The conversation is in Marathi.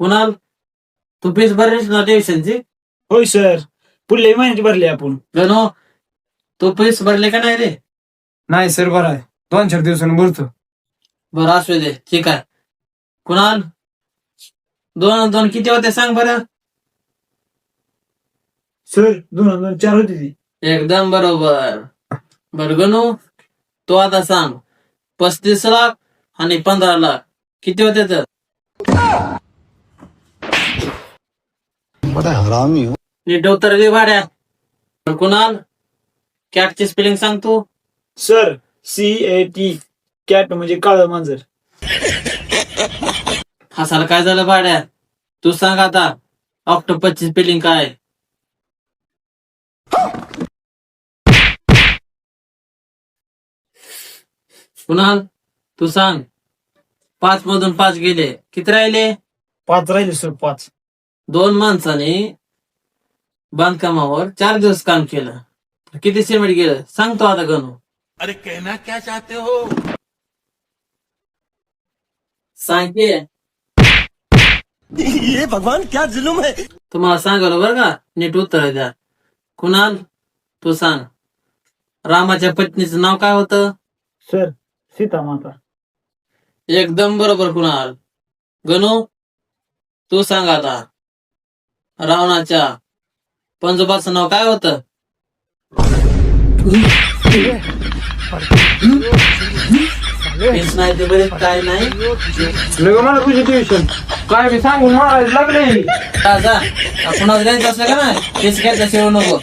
कुणाल, तू फीस भरलीस ना ट्युशनची? होय सर, पुढल्या महिन्याची भरली आपण. गणू, तू फीस भरले का नाही रे? नाही सर, बरं आहे, 2-4 दिवसांनी भरतो. बरं असू दे, ठीक आहे. कुणाल, 2 किती होते सांग बरं? सर 2-2-4 होती ती. एकदम बरोबर. बरं गणू, तू आता सांग, 35 लाख आणि 15 लाख किती होते तर? बड़ा हरामी हो. नीट उत्तर दे भाड्या. बरं कुणाल, कॅटची स्पेलिंग सांग तू. सर CAT, कॅट म्हणजे काळं मांजर. हसायला काय झालं भाड्या? तू सांग आता, ऑक्टोपसची स्पेलिंग काय? कुणाल, तू सांग, 5 मधून 5 गेले, किती राहिले? 5 राहिले सर, 5. 2 माणसाने बांधकामावर 4 दिवस काम केलं, किती सिमेंट गेलं सांगतो आता गणू. अरे कहना क्या चाहते हो? सांग की. ये भगवान क्या जुलुम है. तुम्हाला सांगलं बरं का, नीट उत्तर द्या. कुणाल, तू सांग, रामाच्या पत्नीचं नाव काय होतं? सर सीता माता. एकदम बरोबर कुणाल. गणू, तू सांग आता, रावणाच्या पंजोबाचं नाव काय होतं? हेच नाही ते बरे काय नाही. लगे मला तुझी ट्युशन काय बी सांगून मारायला लागले. जा कुणाला द्यायचं असलं का नाही, तेच घ्यायचं शिवू नको.